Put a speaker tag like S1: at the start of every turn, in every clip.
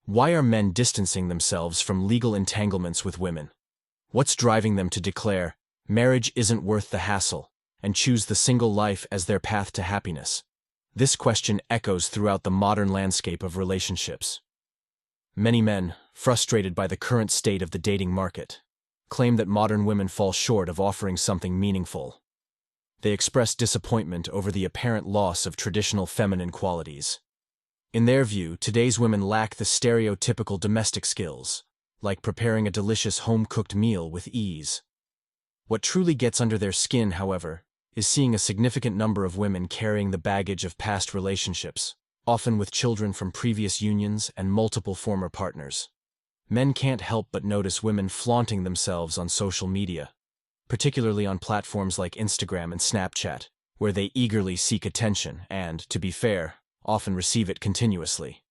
S1: Why are men distancing themselves from legal entanglements with women? What's driving them to declare, marriage isn't worth the hassle, and choose the single life as their path to happiness? This question echoes throughout the modern landscape of relationships. Many men, frustrated by the current state of the dating market, claim that modern women fall short of offering something meaningful. They express disappointment over the apparent loss of traditional feminine qualities. In their view, today's women lack the stereotypical domestic skills, like preparing a delicious home-cooked meal with ease. What truly gets under their skin, however, is seeing a significant number of women carrying the baggage of past relationships, often with children from previous unions and multiple former partners. Men can't help but notice women flaunting themselves on social media, particularly on platforms like Instagram and Snapchat, where they eagerly seek attention and, to be fair, often receive it continuously.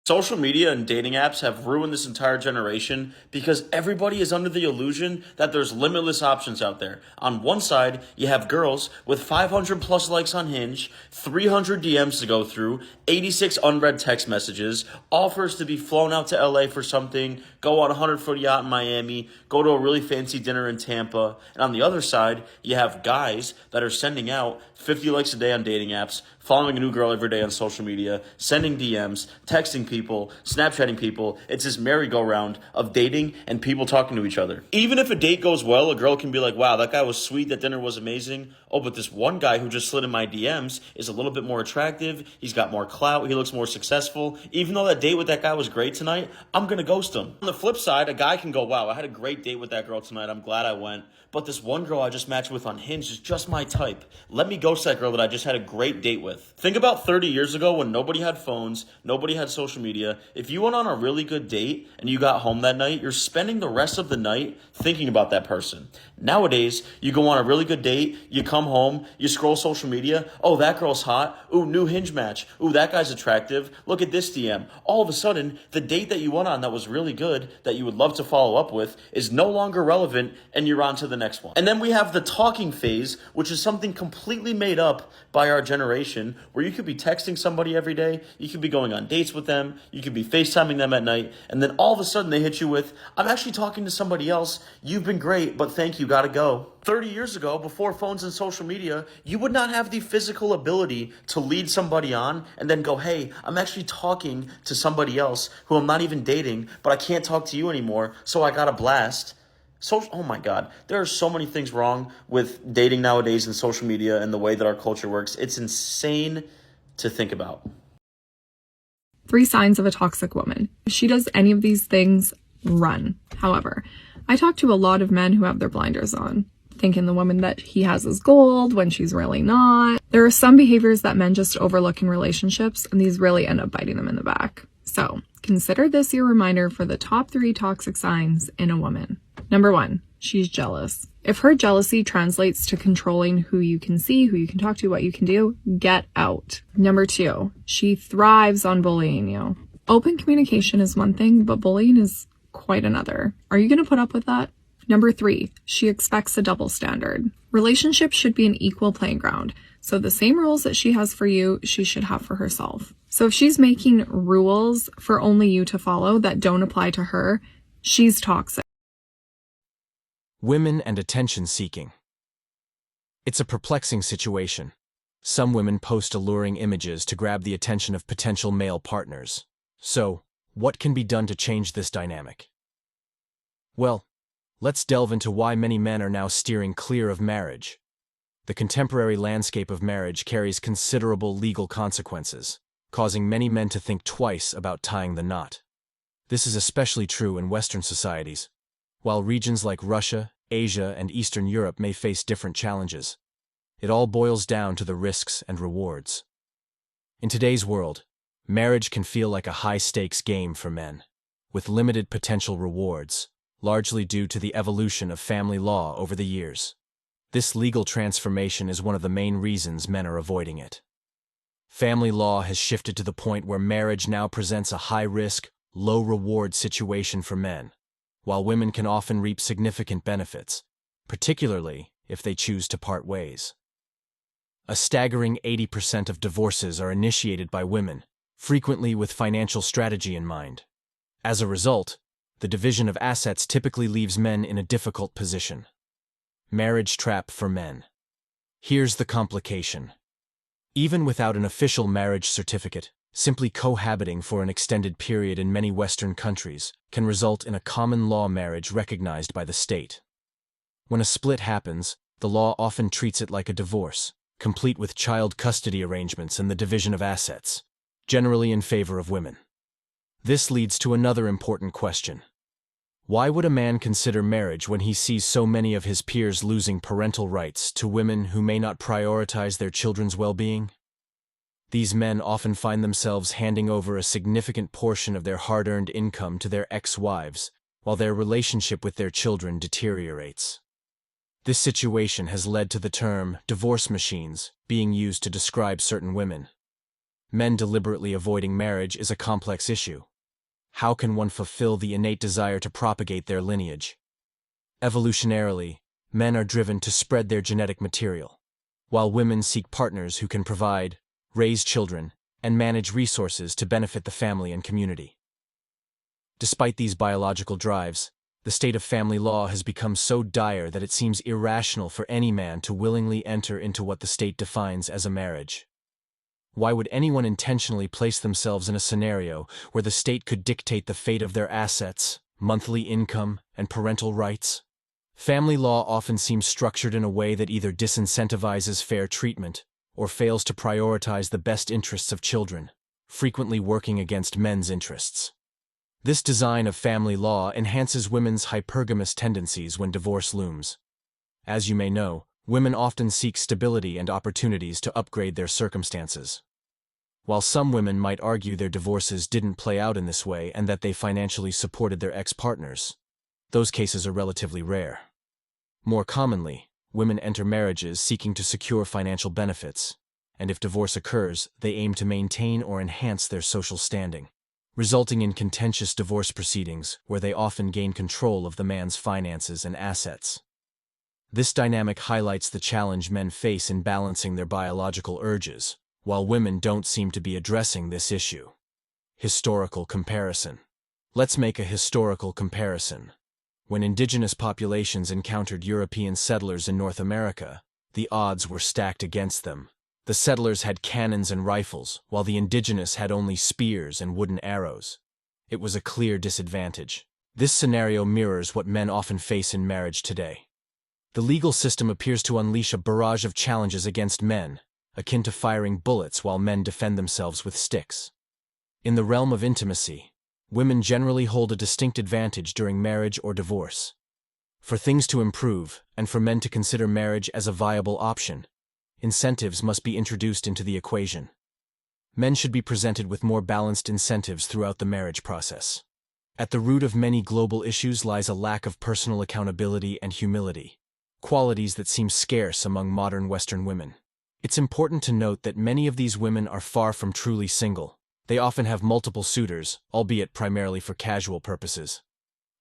S2: Social media and dating apps have ruined this entire generation because everybody is under the illusion that there's limitless options out there. On one side, you have girls with 500 plus likes on Hinge, 300 DMs to go through, 86 unread text messages, offers to be flown out to LA for something, go on a 100-foot yacht in Miami, go to a really fancy dinner in Tampa. And on the other side, you have guys that are sending out 50 likes a day on dating apps, following a new girl every day on social media, sending DMs, texting people, Snapchatting people. It's this merry-go-round of dating and people talking to each other. Even if a date goes well, a girl can be like, wow, that guy was sweet, that dinner was amazing. Oh, but this one guy who just slid in my DMs is a little bit more attractive. He's got more clout. He looks more successful. Even though that date with that guy was great tonight, I'm going to ghost him. On the flip side, a guy can go, wow, I had a great date with that girl tonight. I'm glad I went. But this one girl I just matched with on Hinge is just my type. Let me ghost that girl that I just had a great date with. Think about 30 years ago when nobody had phones, nobody had social media. If you went on a really good date and you got home that night, you're spending the rest of the night thinking about that person. Nowadays, you go on a really good date, you come home, you scroll social media. Oh, that girl's hot. Ooh, new Hinge match. Ooh, that guy's attractive. Look at this DM. All of a sudden, the date that you went on that was really good, that you would love to follow up with, is no longer relevant and you're on to the next one. And then we have the talking phase, which is something completely made up by our generation, where you could be texting somebody every day, you could be going on dates with them, you could be FaceTiming them at night, and then all of a sudden they hit you with, I'm actually talking to somebody else, you've been great, but thank you, gotta go. 30 years ago, before phones and social media, you would not have the physical ability to lead somebody on and then go, hey, I'm actually talking to somebody else who I'm not even dating, but I can't talk to you anymore, so I got a blast. Oh my God, there are so many things wrong with dating nowadays and social media and the way that our culture works. It's insane to think about.
S3: 3 signs of a toxic woman. If she does any of these things, run. However, I talk to a lot of men who have their blinders on, thinking the woman that he has is gold when she's really not. There are some behaviors that men just overlook in relationships, and these really end up biting them in the back. So consider this your reminder for the top 3 toxic signs in a woman. Number 1, she's jealous. If her jealousy translates to controlling who you can see, who you can talk to, what you can do, get out. Number 2, she thrives on bullying you. Open communication is one thing, but bullying is quite another. Are you going to put up with that? Number 3, she expects a double standard. Relationships should be an equal playing ground. So the same rules that she has for you, she should have for herself. So if she's making rules for only you to follow that don't apply to her, she's toxic.
S1: Women and attention seeking. It's a perplexing situation. Some women post alluring images to grab the attention of potential male partners. So, what can be done to change this dynamic? Well, let's delve into why many men are now steering clear of marriage. The contemporary landscape of marriage carries considerable legal consequences, causing many men to think twice about tying the knot. This is especially true in Western societies. While regions like Russia, Asia, and Eastern Europe may face different challenges, it all boils down to the risks and rewards. In today's world, marriage can feel like a high-stakes game for men, with limited potential rewards, largely due to the evolution of family law over the years. This legal transformation is one of the main reasons men are avoiding it. Family law has shifted to the point where marriage now presents a high-risk, low-reward situation for men, while women can often reap significant benefits, particularly if they choose to part ways. A staggering 80% of divorces are initiated by women, frequently with financial strategy in mind. As a result, the division of assets typically leaves men in a difficult position. Marriage trap for men. Here's the complication. Even without an official marriage certificate, simply cohabiting for an extended period in many Western countries can result in a common law marriage recognized by the state. When a split happens, the law often treats it like a divorce, complete with child custody arrangements and the division of assets, generally in favor of women. This leads to another important question. Why would a man consider marriage when he sees so many of his peers losing parental rights to women who may not prioritize their children's well-being? These men often find themselves handing over a significant portion of their hard-earned income to their ex-wives, while their relationship with their children deteriorates. This situation has led to the term divorce machines being used to describe certain women. Men deliberately avoiding marriage is a complex issue. How can one fulfill the innate desire to propagate their lineage? Evolutionarily, men are driven to spread their genetic material, while women seek partners who can provide, raise children, and manage resources to benefit the family and community. Despite these biological drives, the state of family law has become so dire that it seems irrational for any man to willingly enter into what the state defines as a marriage. Why would anyone intentionally place themselves in a scenario where the state could dictate the fate of their assets, monthly income, and parental rights? Family law often seems structured in a way that either disincentivizes fair treatment or fails to prioritize the best interests of children, frequently working against men's interests. This design of family law enhances women's hypergamous tendencies when divorce looms. As you may know, women often seek stability and opportunities to upgrade their circumstances. While some women might argue their divorces didn't play out in this way and that they financially supported their ex-partners, those cases are relatively rare. More commonly, women enter marriages seeking to secure financial benefits, and if divorce occurs, they aim to maintain or enhance their social standing, resulting in contentious divorce proceedings where they often gain control of the man's finances and assets. This dynamic highlights the challenge men face in balancing their biological urges, while women don't seem to be addressing this issue. Historical comparison. Let's make a historical comparison. When indigenous populations encountered European settlers in North America, the odds were stacked against them. The settlers had cannons and rifles, while the indigenous had only spears and wooden arrows. It was a clear disadvantage. This scenario mirrors what men often face in marriage today. The legal system appears to unleash a barrage of challenges against men, akin to firing bullets while men defend themselves with sticks. In the realm of intimacy, women generally hold a distinct advantage during marriage or divorce. For things to improve, and for men to consider marriage as a viable option, incentives must be introduced into the equation. Men should be presented with more balanced incentives throughout the marriage process. At the root of many global issues lies a lack of personal accountability and humility, qualities that seem scarce among modern Western women. It's important to note that many of these women are far from truly single. They often have multiple suitors, albeit primarily for casual purposes.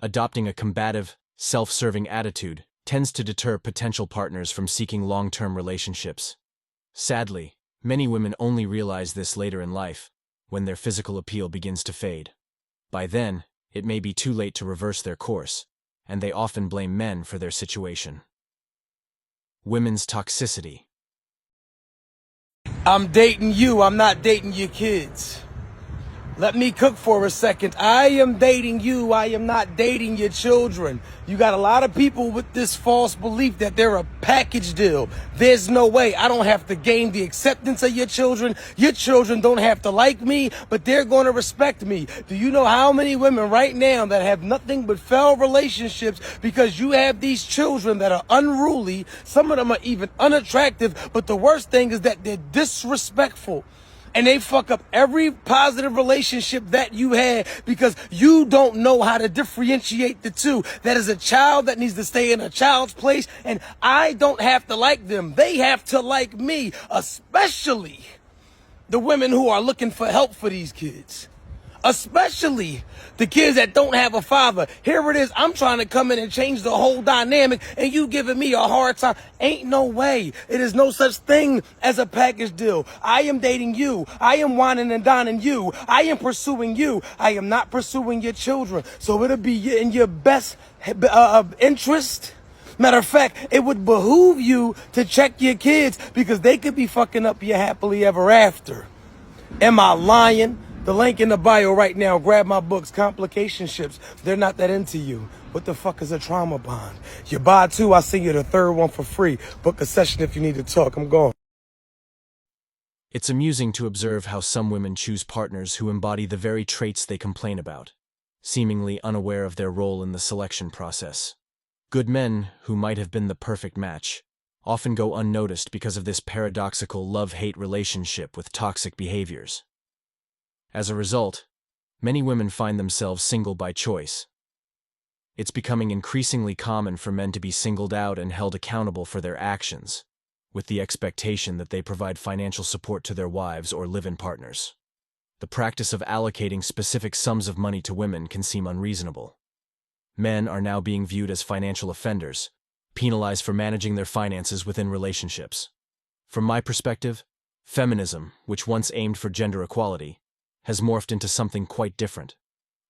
S1: Adopting a combative, self-serving attitude tends to deter potential partners from seeking long-term relationships. Sadly, many women only realize this later in life, when their physical appeal begins to fade. By then, it may be too late to reverse their course, and they often blame men for their situation. Women's toxicity.
S4: I'm dating you, I'm not dating your kids. Let me cook for a second. I am dating you, I am not dating your children. You got a lot of people with this false belief that they're a package deal. There's no way. I don't have to gain the acceptance of your children. Your children don't have to like me, but they're going to respect me. Do you know how many women right now that have nothing but failed relationships because you have these children that are unruly? Some of them are even unattractive, but the worst thing is that they're disrespectful. And they fuck up every positive relationship that you had because you don't know how to differentiate the two. That is a child that needs to stay in a child's place, and I don't have to like them. They have to like me, especially the women who are looking for help for these kids. Especially the kids that don't have a father. Here it is. I'm trying to come in and change the whole dynamic, and you giving me a hard time. Ain't no way. It is no such thing as a package deal. I am dating you. I am whining and dining you. I am pursuing you. I am not pursuing your children. So it'll be in your best interest. Matter of fact, it would behoove you to check your kids because they could be fucking up your happily ever after. Am I lying? The link in the bio right now. Grab my books, Complicationships. They're not that into you. What the fuck is a trauma bond? You buy two, I'll send you the third one for free. Book a session if you need to talk. I'm gone.
S1: It's amusing to observe how some women choose partners who embody the very traits they complain about, seemingly unaware of their role in the selection process. Good men, who might have been the perfect match, often go unnoticed because of this paradoxical love-hate relationship with toxic behaviors. As a result, many women find themselves single by choice. It's becoming increasingly common for men to be singled out and held accountable for their actions, with the expectation that they provide financial support to their wives or live-in partners. The practice of allocating specific sums of money to women can seem unreasonable. Men are now being viewed as financial offenders, penalized for managing their finances within relationships. From my perspective, feminism, which once aimed for gender equality, has morphed into something quite different.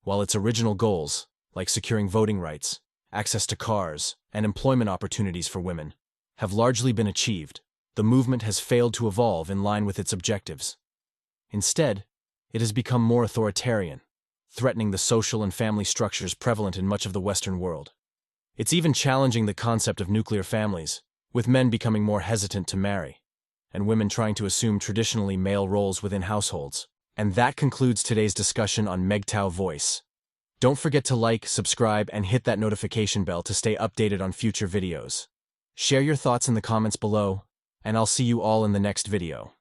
S1: While its original goals, like securing voting rights, access to cars, and employment opportunities for women, have largely been achieved, the movement has failed to evolve in line with its objectives. Instead, it has become more authoritarian, threatening the social and family structures prevalent in much of the Western world. It's even challenging the concept of nuclear families, with men becoming more hesitant to marry, and women trying to assume traditionally male roles within households. And that concludes today's discussion on MGTOW Voice. Don't forget to like, subscribe, and hit that notification bell to stay updated on future videos. Share your thoughts in the comments below, and I'll see you all in the next video.